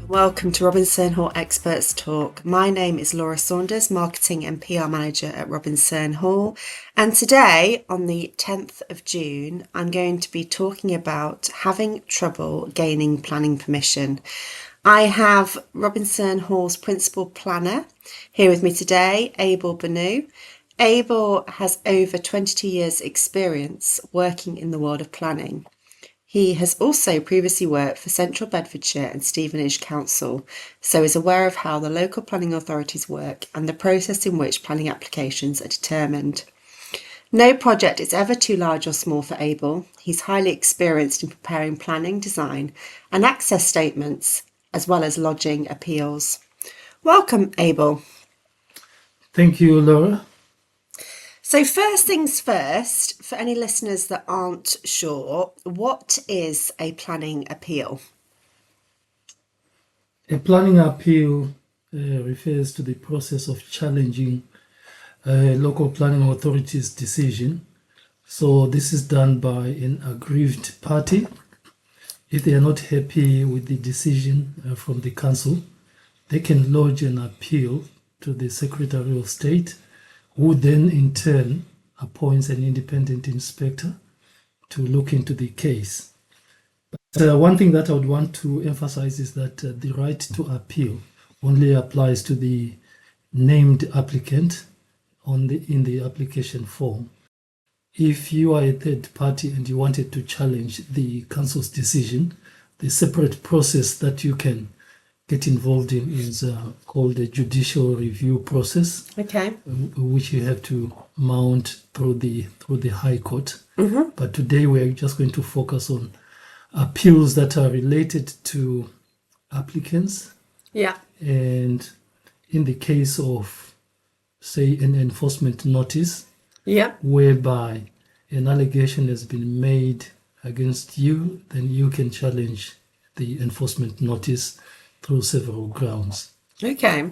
Welcome to Robinson Hall Experts Talk. My name is Laura Saunders, Marketing and PR Manager at Robinson Hall. And today, on the 10th of June, I'm going to be talking about having trouble gaining planning permission. I have Robinson Hall's Principal Planner here with me today, Abel Bunu. Abel has over 22 years' experience working in the world of planning. He has also previously worked for Central Bedfordshire and Stevenage Council, so is aware of how the local planning authorities work and the process in which planning applications are determined. No project is ever too large or small for Abel. He's highly experienced in preparing planning, design and access statements, as well as lodging appeals. Welcome, Abel. Thank you, Laura. So first things first, for any listeners that aren't sure, what is a planning appeal? A planning appeal refers to the process of challenging a local planning authority's decision. So this is done by an aggrieved party. If they are not happy with the decision from the council, they can lodge an appeal to the Secretary of State, who then in turn appoints an independent inspector to look into the case. But one thing that I would want to emphasize is that the right to appeal only applies to the named applicant in the application form. If you are a third party and you wanted to challenge the council's decision, the separate process that you can get involved in is called a judicial review process. Okay. Which you have to mount through the High Court. Mm-hmm. But today we're just going to focus on appeals that are related to applicants. Yeah. And in the case of, say, an enforcement notice, yeah, whereby an allegation has been made against you, then you can challenge the enforcement notice through several grounds. Okay.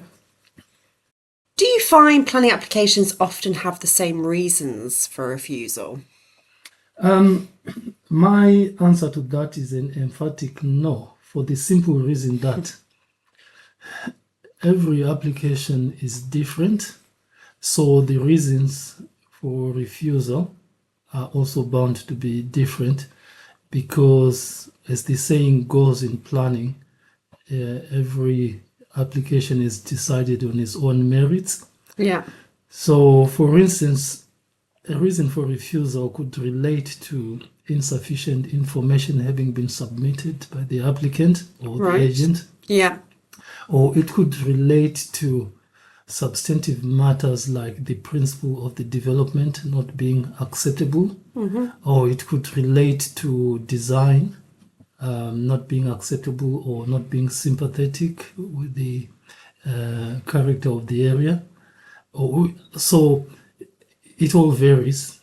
Do you find planning applications often have the same reasons for refusal? My answer to that is an emphatic no, for the simple reason that every application is different, so the reasons for refusal are also bound to be different, because as the saying goes in planning, every application is decided on its own merits. Yeah. So, for instance, a reason for refusal could relate to insufficient information having been submitted by the applicant or the agent. Yeah. Or it could relate to substantive matters like the principle of the development not being acceptable. Mm-hmm. Or it could relate to design not being acceptable or not being sympathetic with the character of the area. So it all varies.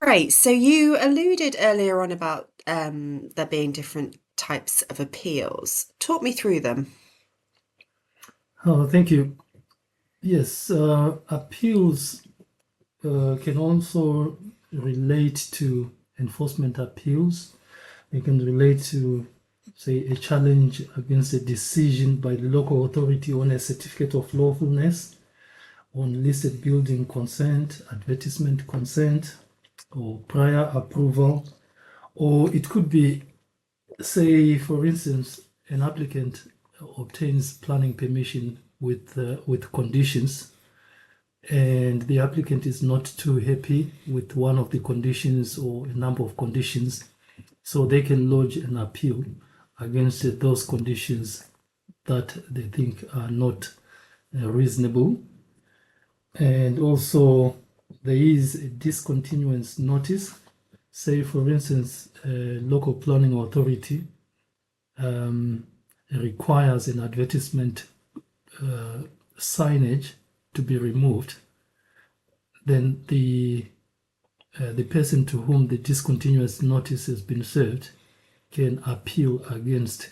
Great. So you alluded earlier on about there being different types of appeals. Talk me through them. Oh, thank you. Yes, appeals can also relate to enforcement appeals. It can relate to, say, a challenge against a decision by the local authority on a certificate of lawfulness, on listed building consent, advertisement consent, or prior approval. Or it could be, say, for instance, an applicant obtains planning permission with conditions, and the applicant is not too happy with one of the conditions or a number of conditions, so they can lodge an appeal against those conditions that they think are not reasonable. And also there is a discontinuance notice. Say, for instance, a local planning authority requires an advertisement signage to be removed, then the person to whom the discontinuous notice has been served can appeal against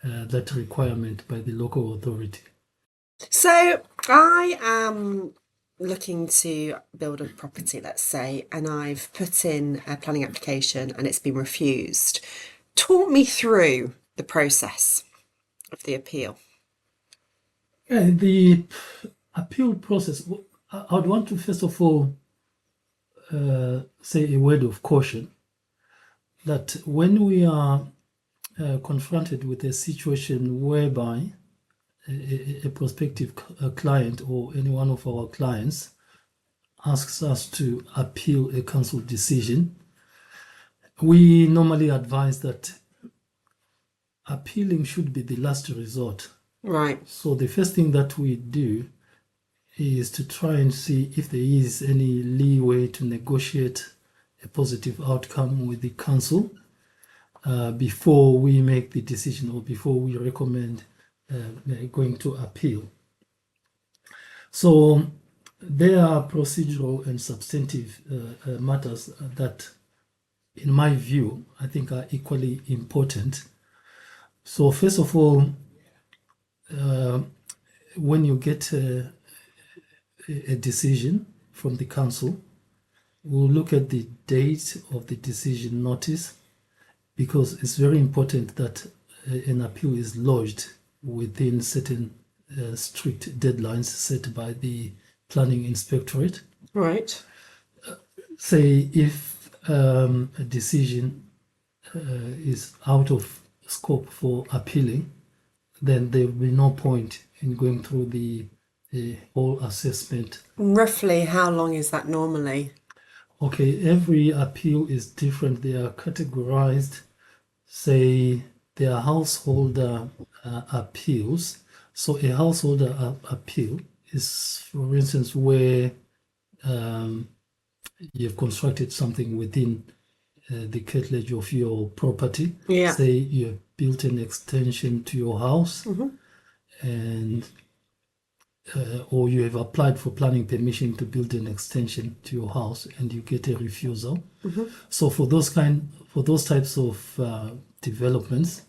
that requirement by the local authority. So I am looking to build a property, let's say, and I've put in a planning application and it's been refused. Talk me through the process. of the appeal? The appeal process, I would want to first of all say a word of caution that when we are confronted with a situation whereby a prospective client or any one of our clients asks us to appeal a council decision, we normally advise that appealing should be the last resort. Right. So the first thing that we do is to try and see if there is any leeway to negotiate a positive outcome with the council before we make the decision or before we recommend going to appeal. So there are procedural and substantive matters that, in my view, I think are equally important. So first of all, when you get a decision from the council, we'll look at the date of the decision notice, because it's very important that an appeal is lodged within certain strict deadlines set by the planning inspectorate. Right. Say if a decision is out of scope for appealing, then there will be no point in going through the whole assessment. Roughly how long is that normally? Okay, every appeal is different. They are categorized. Say there are householder appeals. So a householder appeal is, for instance, where you've constructed something within the curtilage of your property. Yeah. Say you've built an extension to your house, and or you have applied for planning permission to build an extension to your house and you get a refusal. So for those types of developments,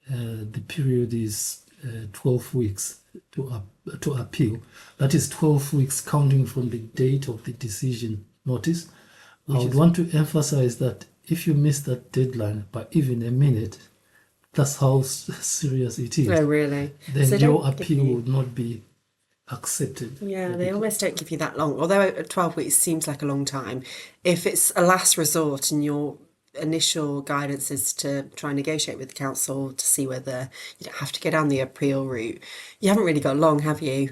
the period is 12 weeks to appeal. That is 12 weeks counting from the date of the decision notice. I would want to emphasize that if you miss that deadline by even a minute, that's how serious it is. Oh, really? Then So your don't give appeal you- would not be accepted. Yeah, they almost don't give you that long. Although 12 weeks seems like a long time. If it's a last resort and your initial guidance is to try and negotiate with the council to see whether you don't have to go down the appeal route, you haven't really got long, have you,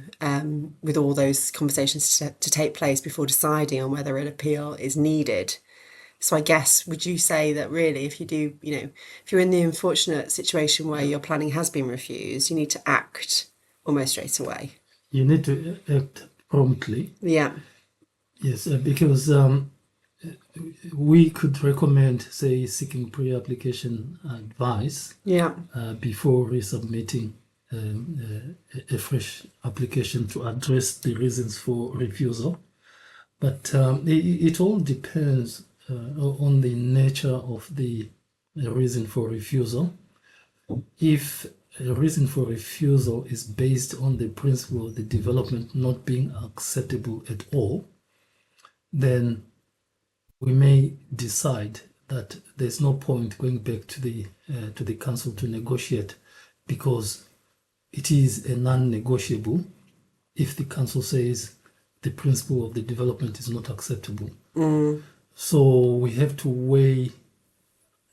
with all those conversations to take place before deciding on whether an appeal is needed. So I guess, would you say that really, if you do, if you're in the unfortunate situation where your planning has been refused, you need to act almost straight away? You need to act promptly. Yeah. Yes, because we could recommend, say, seeking pre-application advice Yeah. before resubmitting a fresh application to address the reasons for refusal. But it all depends on the nature of the reason for refusal. If a reason for refusal is based on the principle of the development not being acceptable at all, then we may decide that there's no point going back to the council to negotiate, because it is a non-negotiable if the council says the principle of the development is not acceptable. So we have to weigh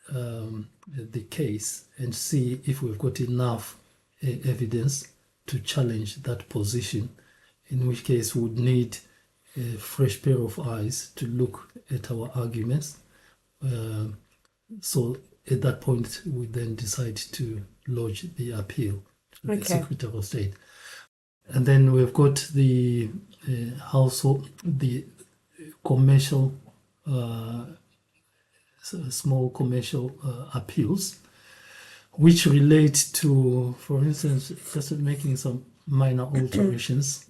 the case and see if we've got enough evidence to challenge that position, in which case we would need a fresh pair of eyes to look at our arguments. So at that point, we then decide to lodge the appeal to the Secretary of State. And then we've got the household, the commercial, small commercial appeals, which relate to, for instance, just making some minor alterations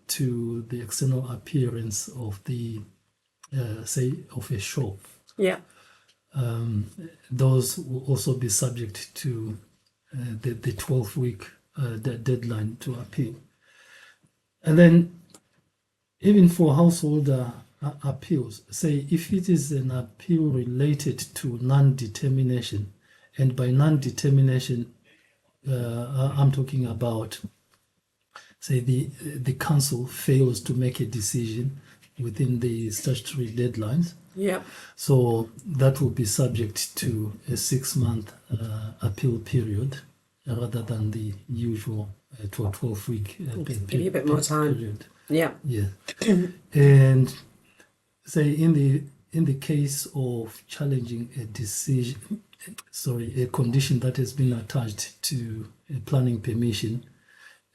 to the external appearance of the, say, of a shop. Yeah. Those will also be subject to the 12-week deadline to appeal. And then even for householder appeals, say if it is an appeal related to non-determination, and by non-determination I'm talking about, say, the council fails to make a decision within the statutory deadlines. Yeah. So that will be subject to a 6-month appeal period rather than the usual 12-week Give you a bit more time. period. Yeah. Yeah. And say in the case of challenging a decision, a condition that has been attached to a planning permission,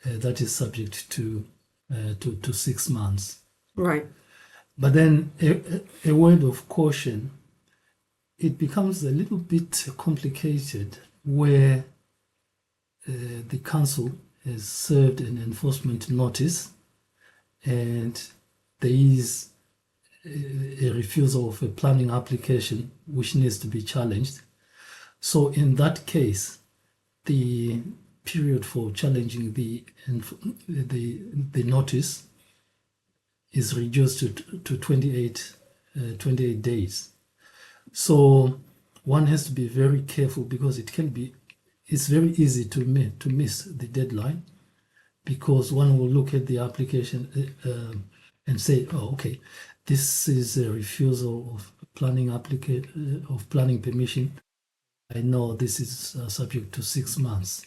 that is subject to 6 months. Right. But then a word of caution, it becomes a little bit complicated where the council has served an enforcement notice and there is a refusal of a planning application which needs to be challenged. So in that case, the period for challenging the notice is reduced to 28 days. So one has to be very careful because it's very easy to miss the deadline because one will look at the application and say, oh, okay, this is a refusal of planning permission. I know this is subject to 6 months.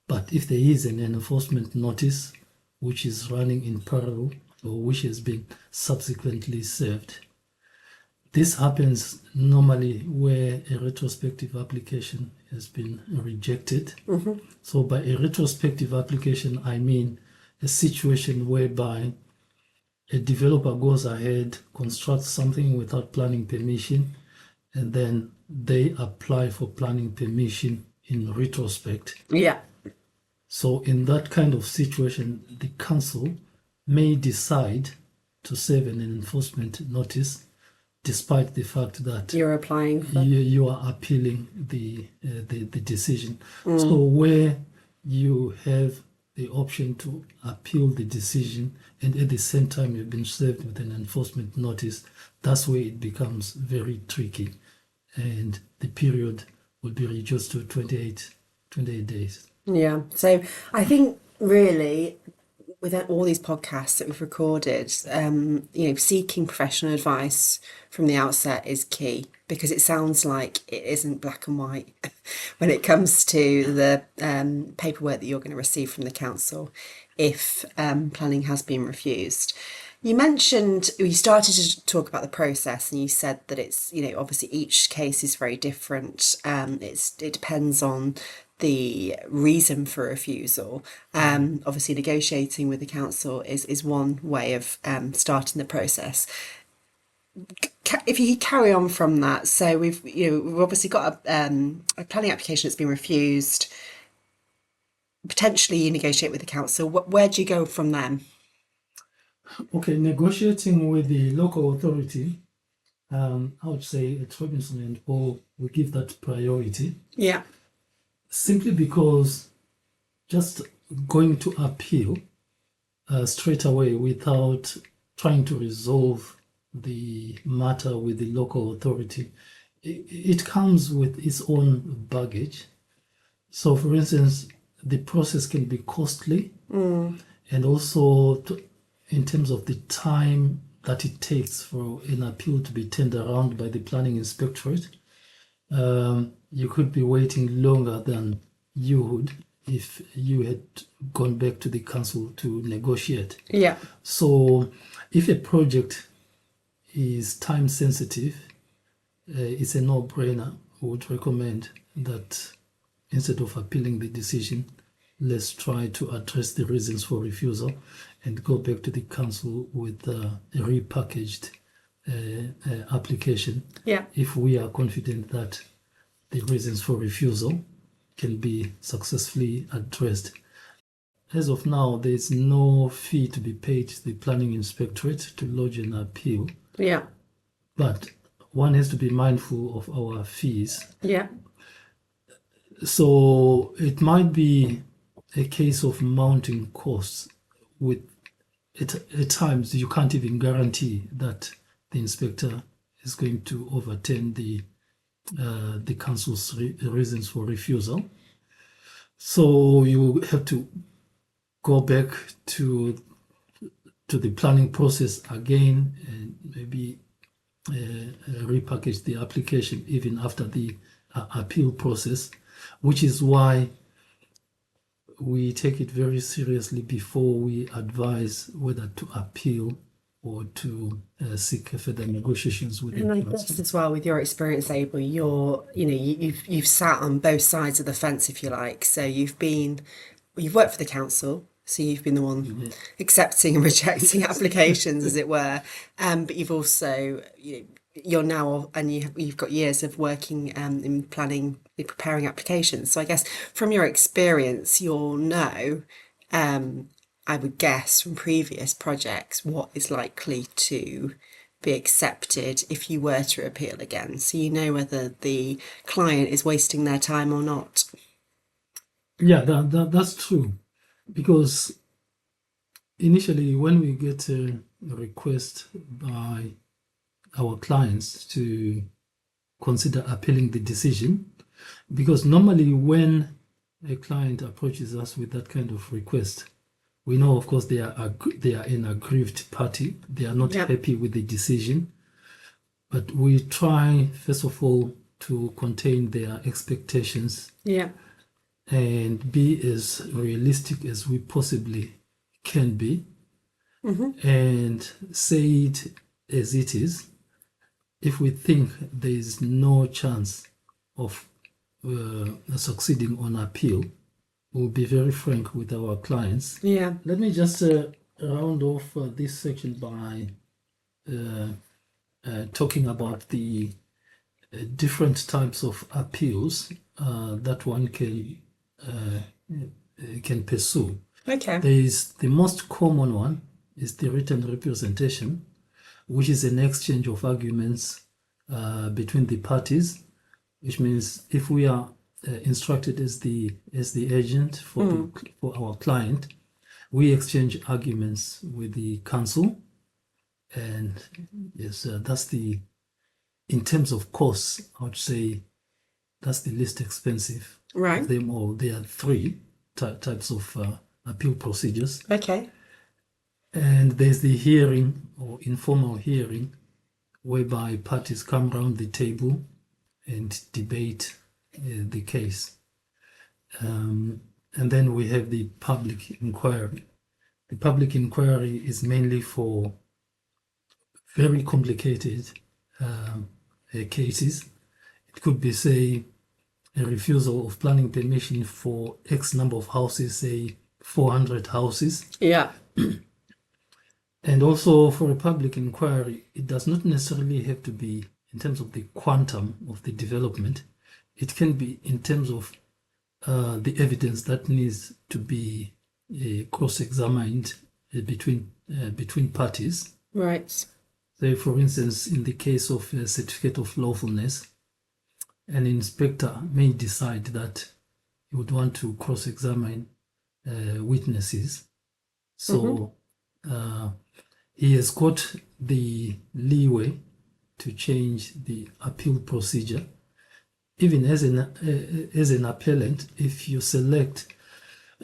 But if there is an enforcement notice which is running in parallel or which has been subsequently served, this happens normally where a retrospective application has been rejected. Mm-hmm. So by a retrospective application, I mean a situation whereby a developer goes ahead, constructs something without planning permission, and then they apply for planning permission in retrospect. Yeah. So in that kind of situation, the council may decide to serve an enforcement notice despite the fact that You're applying for. you are appealing the decision. So where you have the option to appeal the decision and at the same time you've been served with an enforcement notice, that's where it becomes very tricky. And the period will be reduced to 28 days. Yeah. So I think really with all these podcasts that we've recorded, seeking professional advice from the outset is key because it sounds like it isn't black and white when it comes to the paperwork that you're going to receive from the council if planning has been refused. You started to talk about the process and you said that it's, obviously each case is very different. It depends on the reason for refusal. Obviously negotiating with the council is one way of starting the process. If you carry on from that, so we've obviously got a planning application that's been refused. Potentially you negotiate with the council. Where do you go from then? Okay, negotiating with the local authority, I would say at Robinson and Hall, we give that priority. Yeah. Simply because just going to appeal straight away without trying to resolve the matter with the local authority, it comes with its own baggage. So, for instance, the process can be costly and also in terms of the time that it takes for an appeal to be turned around by the planning inspectorate. You could be waiting longer than you would if you had gone back to the council to negotiate. Yeah. So if a project is time sensitive, it's a no-brainer. I would recommend that instead of appealing the decision, let's try to address the reasons for refusal and go back to the council with a repackaged application. Yeah. If we are confident that the reasons for refusal can be successfully addressed. As of now, there is no fee to be paid to the planning inspectorate to lodge an appeal. Yeah. But one has to be mindful of our fees. Yeah. So it might be a case of mounting costs with at times you can't even guarantee that the inspector is going to overturn the council's reasons for refusal. So you have to go back to the planning process again and maybe repackage the application even after the appeal process, which is why we take it very seriously before we advise whether to appeal or to seek further negotiations with And I the guess council. as well, with your experience, Abel, you've sat on both sides of the fence, if you like. So you've worked for the council, so you've been the one accepting and rejecting applications, as it were. But you've also you're now and you've got years of working in planning, preparing applications. So I guess from your experience, you'll know. I would guess from previous projects what is likely to be accepted if you were to appeal again, so you know whether the client is wasting their time or not. Yeah, that's true. Because initially, when we get a request by our clients to consider appealing the decision, because normally when a client approaches us with that kind of request, we know, of course, they are an aggrieved party. They are not Yep. happy with the decision. But we try, first of all, to contain their expectations Yeah. and be as realistic as we possibly can be and say it as it is. If we think there is no chance of succeeding on appeal, we'll be very frank with our clients. Yeah. Let me just round off this section by talking about the different types of appeals that one can pursue. Okay. There is the most common one is the written representation, which is an exchange of arguments between the parties, which means if we are instructed as the agent for our client, we exchange arguments with the council, and yes, that's in terms of costs, I would say that's the least expensive Right. of them all. There are three types of appeal procedures. Okay. And there's the hearing or informal hearing, whereby parties come round the table and debate the case. And then we have the public inquiry. The public inquiry is mainly for very complicated cases. It could be, say, a refusal of planning permission for X number of houses, say 400 houses. Yeah. And also for a public inquiry, it does not necessarily have to be in terms of the quantum of the development. It can be in terms of the evidence that needs to be cross-examined between parties. Right. Say, for instance, in the case of a certificate of lawfulness, an inspector may decide that he would want to cross-examine witnesses. So he has got the leeway to change the appeal procedure. Even as an appellant, if you select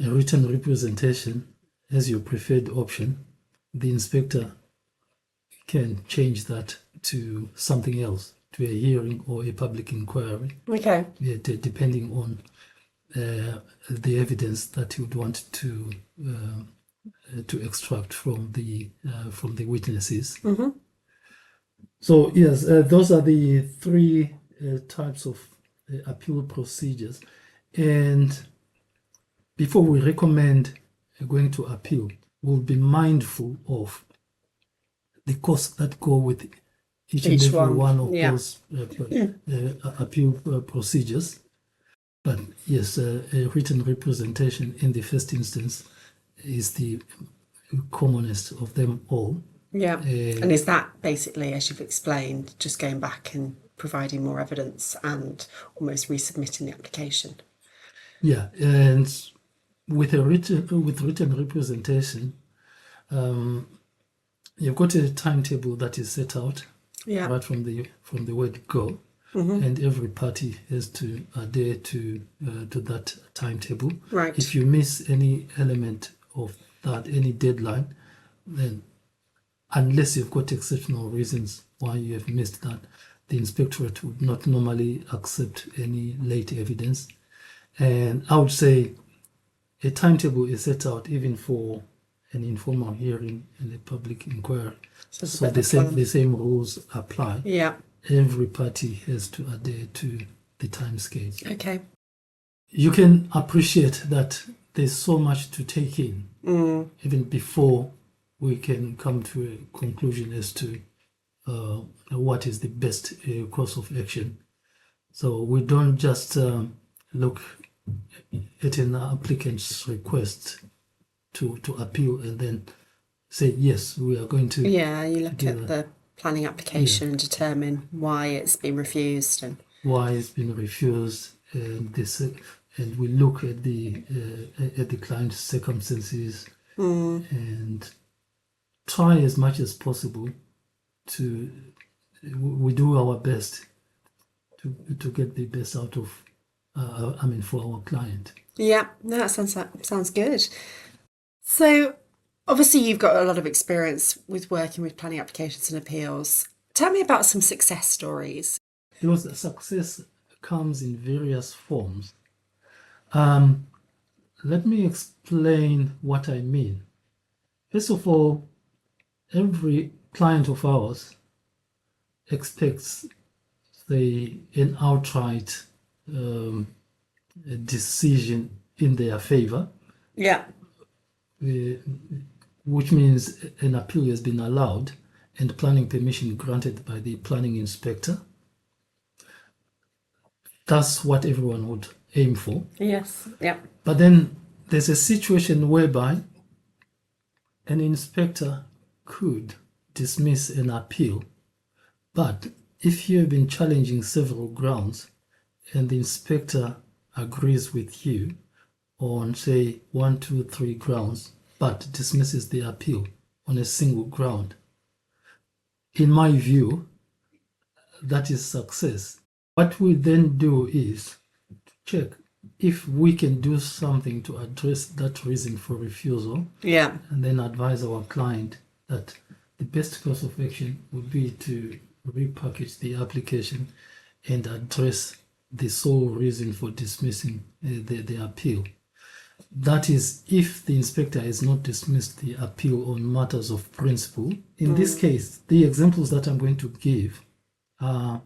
a written representation as your preferred option, the inspector can change that to something else, to a hearing or a public inquiry. Okay. Yeah, depending on the evidence that you would want to extract from the witnesses. So yes, those are the three types of appeal procedures. And before we recommend going to appeal, we'll be mindful of the costs that go with each and every one of those appeal procedures. But yes, a written representation in the first instance is the commonest of them all. Yeah. And is that basically, as you've explained, just going back and providing more evidence and almost resubmitting the application? Yeah, and with written representation, you've got a timetable that is set out right from the word go. and every party has to adhere to that timetable. Right. If you miss any element of that, any deadline, then unless you've got exceptional reasons why you have missed that, the inspectorate would not normally accept any late evidence. And I would say a timetable is set out even for an informal hearing and a public inquiry. So it's a So bit of a plan. the same rules apply. Yeah. Every party has to adhere to the timescales. Okay. You can appreciate that there's so much to take in, even before we can come to a conclusion as to what is the best course of action. So we don't just look at an applicant's request to appeal and then say, yes, we are going to. Yeah, you look at the planning application and determine why it's been refused and why it's been refused, and and we look at the client's circumstances and try as much as possible to we do our best to get the best out of for our client. yeah, no, that sounds good. So obviously you've got a lot of experience with working with planning applications and appeals. Tell me about some success stories. Because success comes in various forms. Let me explain what I mean. First of all, every client of ours expects an outright decision in their favor, Yeah. which means an appeal has been allowed and planning permission granted by the planning inspector. That's what everyone would aim for. Yes. Yeah. But then there's a situation whereby an inspector could dismiss an appeal. But if you have been challenging several grounds and the inspector agrees with you on, say, 1, 2, 3 grounds, but dismisses the appeal on a single ground, in my view, that is success. What we then do is check if we can do something to address that reason for refusal, Yeah. and then advise our client that the best course of action would be to repackage the application and address the sole reason for dismissing the appeal. That is, if the inspector has not dismissed the appeal on matters of principle. In this case, the examples that I'm going to give are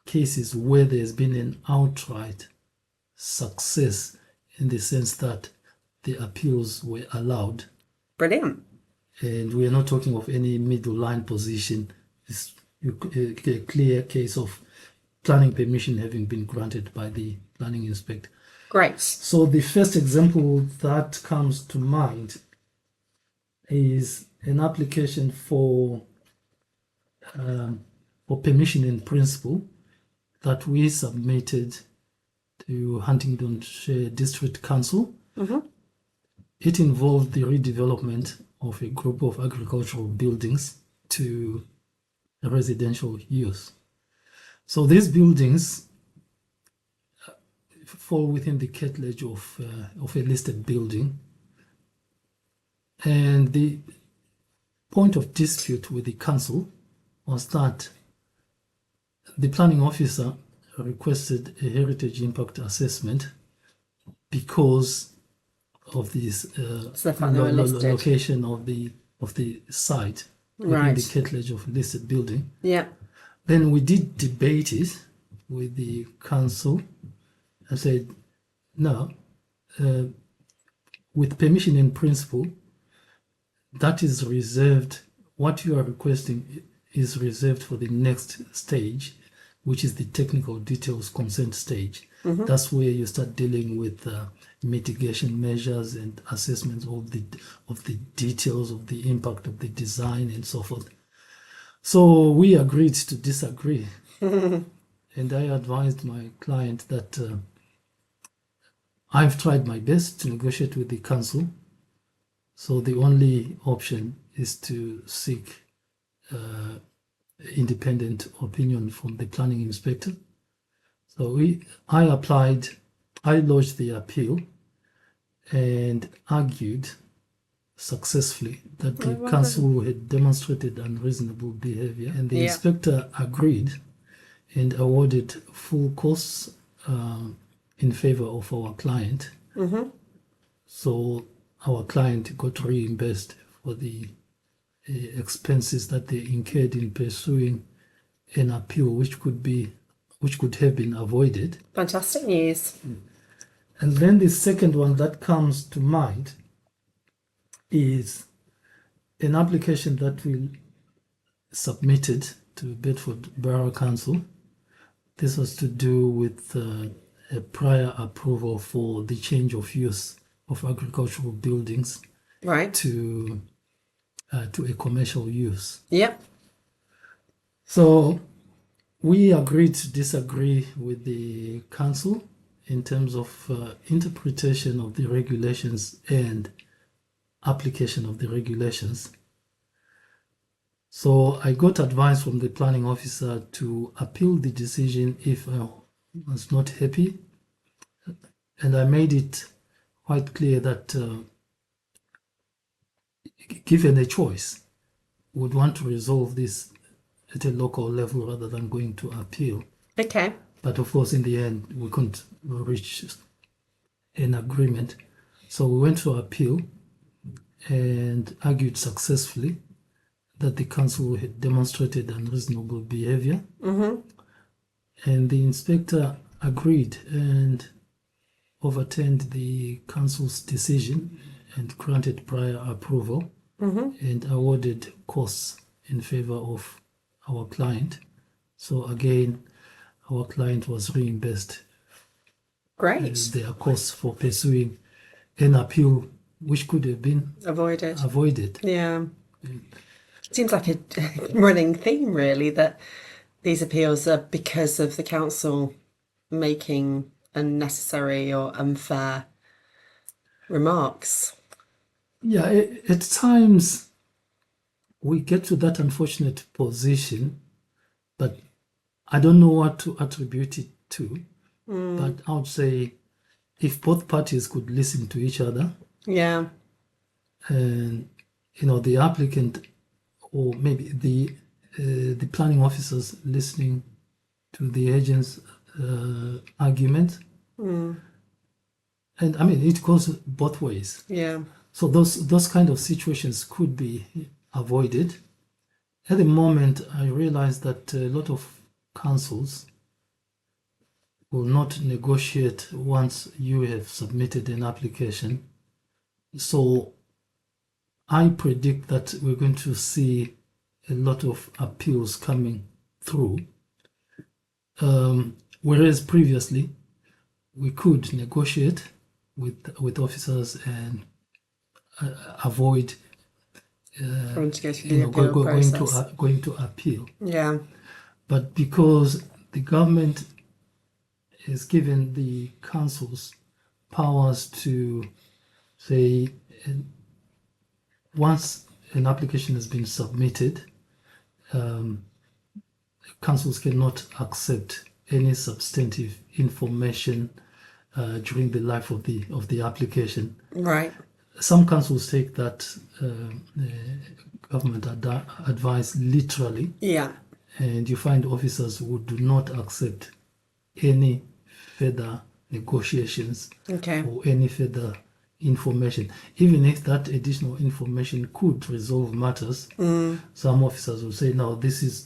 cases where there's been an outright success in the sense that the appeals were allowed. Brilliant. And we are not talking of any middle line position. It's a clear case of planning permission having been granted by the planning inspector. Great. So the first example that comes to mind is an application for permission in principle that we submitted to Huntingdonshire District Council. It involved the redevelopment of a group of agricultural buildings to residential use. So these buildings fall within the curtilage of a listed building, and the point of dispute with the council was that the planning officer requested a heritage impact assessment because of this So the fact they were listed. location of the site within Right. the curtilage of a listed building. Yeah. Then we did debate it with the council and said, no, with permission in principle, that is reserved, what you are requesting is reserved for the next stage, which is the technical details consent stage. That's where you start dealing with mitigation measures and assessments of the details of the impact of the design and so forth. So we agreed to disagree. And I advised my client that I've tried my best to negotiate with the council. So the only option is to seek independent opinion from the planning inspector. So I lodged the appeal and argued successfully that the council had demonstrated unreasonable behavior, and the inspector agreed and awarded full costs in favor of our client. So our client got reimbursed for the expenses that they incurred in pursuing an appeal, which could have been avoided. Fantastic news. And then the second one that comes to mind is an application that we submitted to Bedford Borough Council. This was to do with a prior approval for the change of use of agricultural buildings Right. to a commercial use. Yep. So we agreed to disagree with the council in terms of interpretation of the regulations and application of the regulations. So I got advice from the planning officer to appeal the decision if I was not happy, and I made it quite clear that given a choice, would want to resolve this at a local level rather than going to appeal. Okay. But of course, in the end, we couldn't reach an agreement. So we went to appeal and argued successfully that the council had demonstrated unreasonable behavior. And the inspector agreed and overturned the council's decision and granted prior approval and awarded costs in favor of our client. So again, our client was reimbursed Great. their costs for pursuing an appeal which could have been Avoided. Yeah. Mm. Seems like a running theme, really, that these appeals are because of the council making unnecessary or unfair remarks. Yeah, at times we get to that unfortunate position, but I don't know what to attribute it to. But I would say if both parties could listen to each other, Yeah. and the applicant or maybe the planning officers listening to the agent's argument, and I mean it goes both ways. Yeah. So those kind of situations could be avoided. At the moment, I realize that a lot of councils will not negotiate once you have submitted an application. So I predict that we're going to see a lot of appeals coming through. Whereas previously we could negotiate with officers and avoid Having to go through the appeal process. going to appeal. Yeah. But because the government has given the councils powers to say, once an application has been submitted, councils cannot accept any substantive information during the life of the application. Right. Some councils take that government advice literally, Yeah. and you find officers who do not accept any further negotiations Okay. or any further information. Even if that additional information could resolve matters, some officers will say, no, this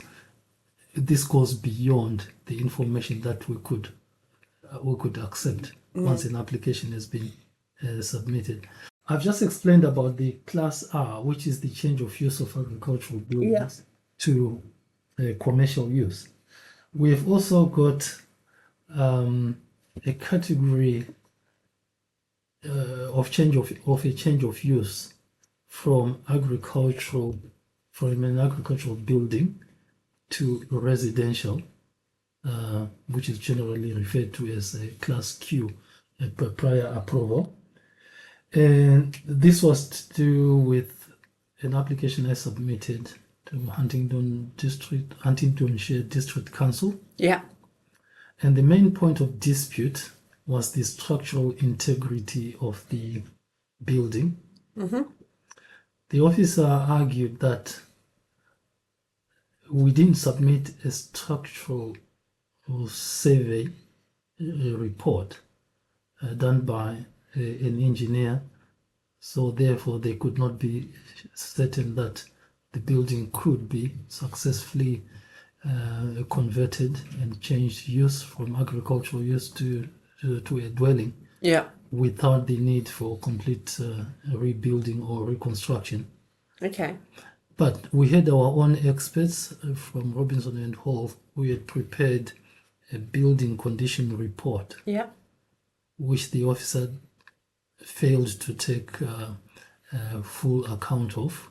goes beyond the information that we could accept once an application has been submitted. I've just explained about the Class R, which is the change of use of agricultural buildings to commercial use. We've also got a category of a change of use from an agricultural building to residential, which is generally referred to as a Class Q, prior approval. And this was to do with an application I submitted to Huntingdonshire District Council. Yeah. And the main point of dispute was the structural integrity of the building. The officer argued that we didn't submit a structural survey report done by an engineer, so therefore they could not be certain that the building could be successfully converted and changed use from agricultural use to a dwelling Yeah. without the need for complete rebuilding or reconstruction. Okay. But we had our own experts from Robinson and Hall who had prepared a building condition report, Yeah. which the officer failed to take full account of.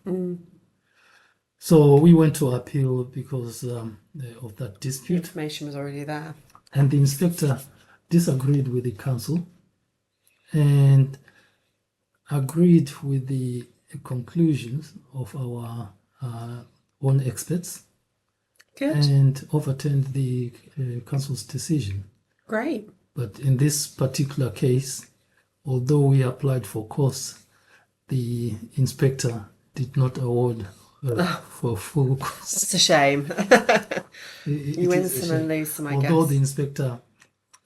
So we went to appeal because of that The dispute, information was already there. and the inspector disagreed with the council and agreed with the conclusions of our own experts Good. and overturned the council's decision. Great. But in this particular case, although we applied for costs, the inspector did not award for full costs. It's a shame. It You win is a some shame. and lose some, I Although guess. the inspector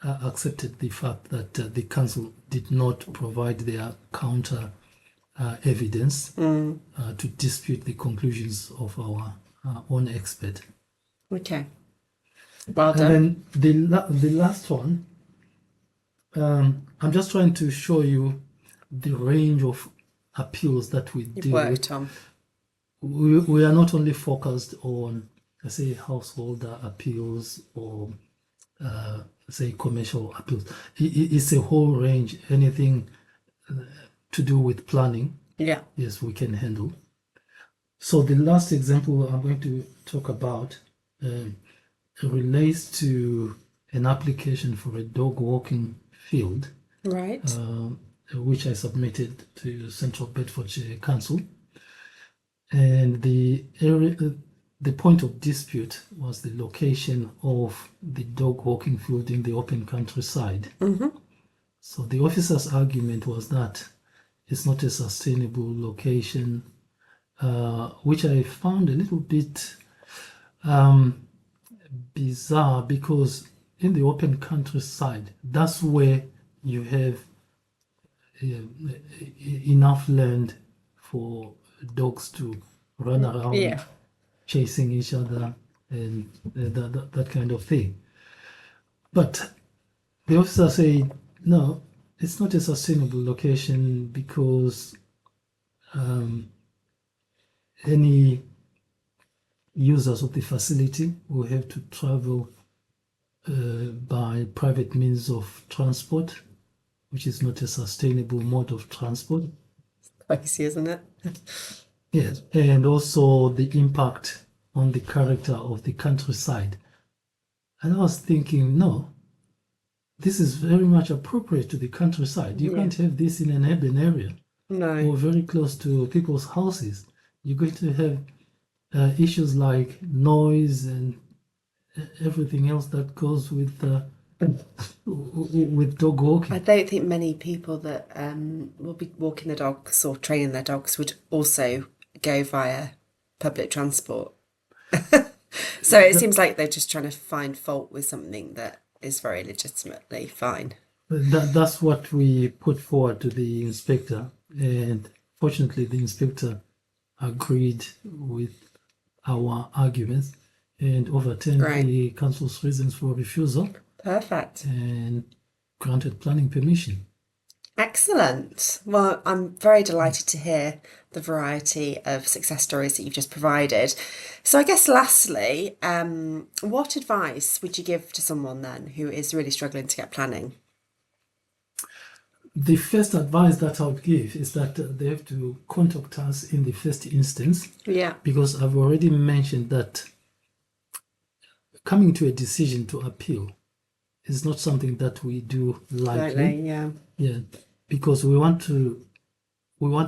accepted the fact that the council did not provide their counter evidence to dispute the conclusions of our own expert. Okay. Well And done. then the last one, I'm just trying to show you the range of appeals that we You've deal with. worked on. We are not only focused on, say, householder appeals or, say, commercial appeals. It's a whole range. Anything to do with planning, Yeah. yes, we can handle. So the last example I'm going to talk about relates to an application for a dog walking field, Right. which I submitted to Central Bedfordshire Council. And the point of dispute was the location of the dog walking field in the open countryside. So the officer's argument was that it's not a sustainable location, which I found a little bit bizarre, because in the open countryside, that's where you have enough land for dogs to run around Yeah. chasing each other and that kind of thing. But the officer said, no, it's not a sustainable location because any users of the facility will have to travel by private means of transport, which is not a sustainable mode of transport. Crazy, isn't it? Yes, and also the impact on the character of the countryside. And I was thinking, no, this is very much appropriate to the countryside. You Yeah. can't have this in an urban area No. or very close to people's houses. You're going to have issues like noise and everything else that goes with dog walking. I don't think many people that will be walking their dogs or training their dogs would also go via public transport. So it seems like they're just trying to find fault with something that is very legitimately fine. That's what we put forward to the inspector, and fortunately the inspector agreed with our arguments and overturned Right. the council's reasons for refusal Perfect. and granted planning permission. Excellent. Well, I'm very delighted to hear the variety of success stories that you've just provided. So I guess lastly, what advice would you give to someone then who is really struggling to get planning? The first advice that I would give is that they have to contact us in the first instance, Yeah. because I've already mentioned that coming to a decision to appeal is not something that we do lightly. Lightly, yeah. Yeah, because we want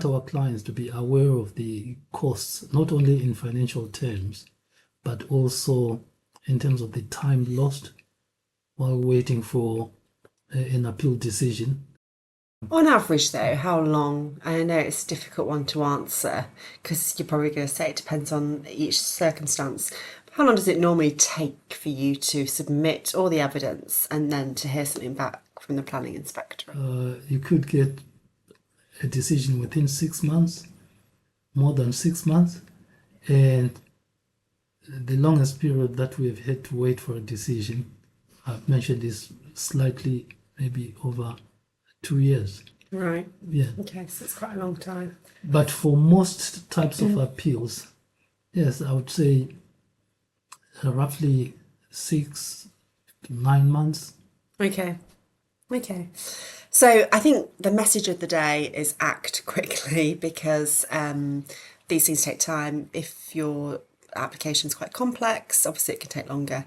our clients to be aware of the costs, not only in financial terms, but also in terms of the time lost while waiting for an appeal decision. On average, though, how long? I know it's a difficult one to answer because you're probably going to say it depends on each circumstance. How long does it normally take for you to submit all the evidence and then to hear something back from the planning inspector? You could get a decision within 6 months, more than 6 months, and the longest period that we've had to wait for a decision, I've mentioned, is slightly maybe over 2 years. Right. Yeah. Okay, so it's quite a long time. But for most types of appeals, yes, I would say roughly 6 to 9 months. Okay. So I think the message of the day is act quickly because these things take time. If your application is quite complex, obviously it can take longer.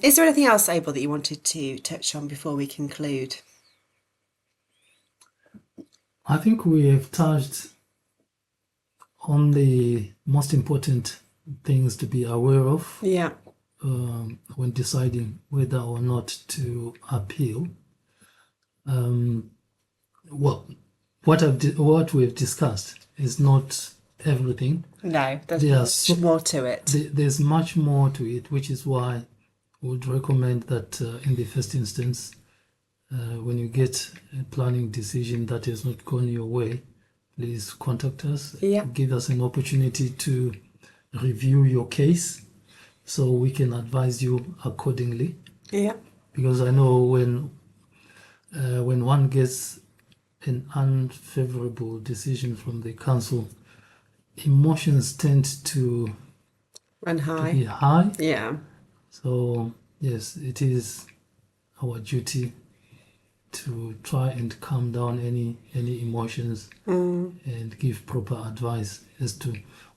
Is there anything else, Abel, that you wanted to touch on before we conclude? I think we have touched on the most important things to be aware of Yeah. when deciding whether or not to appeal. What we've discussed is not everything. No, there's much more to it. There's much more to it, which is why I would recommend that in the first instance, when you get a planning decision that has not gone your way, please contact us. Yeah. Give us an opportunity to review your case so we can advise you accordingly. Yeah. Because I know when one gets an unfavorable decision from the council, emotions tend to Run high. be high. Yeah. So yes, it is our duty to try and calm down any emotions and give proper advice as to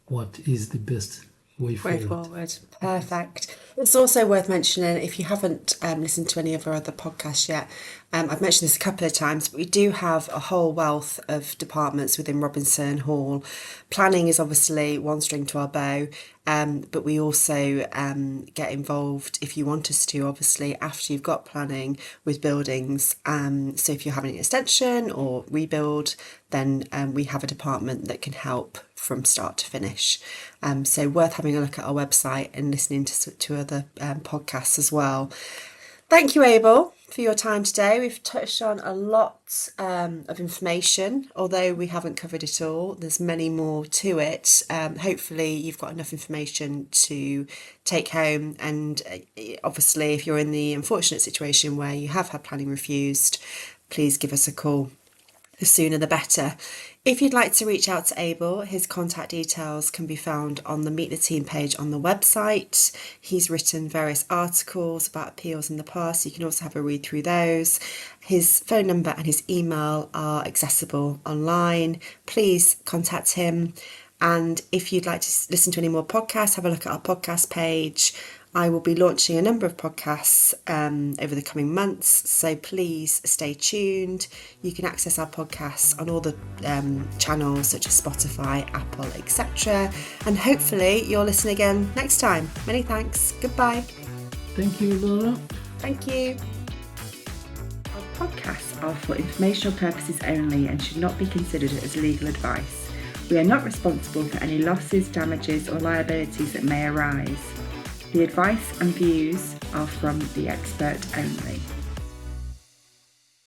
what is the best way forward. Perfect. It's also worth mentioning, if you haven't listened to any of our other podcasts yet, I've mentioned this a couple of times, but we do have a whole wealth of departments within Robinson Hall. Planning is obviously one string to our bow, but we also get involved, if you want us to, obviously, after you've got planning with buildings. So if you're having an extension or rebuild, then we have a department that can help from start to finish. So worth having a look at our website and listening to other podcasts as well. Thank you, Abel, for your time today. We've touched on a lot of information, although we haven't covered it all. There's many more to it. Hopefully you've got enough information to take home, and obviously if you're in the unfortunate situation where you have had planning refused, please give us a call. The sooner the better. If you'd like to reach out to Abel, his contact details can be found on the Meet the Team page on the website. He's written various articles about appeals in the past. You can also have a read through those. His phone number and his email are accessible online. Please contact him. And if you'd like to listen to any more podcasts, have a look at our podcast page. I will be launching a number of podcasts over the coming months, so please stay tuned. You can access our podcasts on all the channels such as Spotify, Apple, etc. And hopefully you'll listen again next time. Many thanks. Goodbye. Thank you, Laura. Thank you. Our podcasts are for informational purposes only and should not be considered as legal advice. We are not responsible for any losses, damages or liabilities that may arise. The advice and views are from the expert only.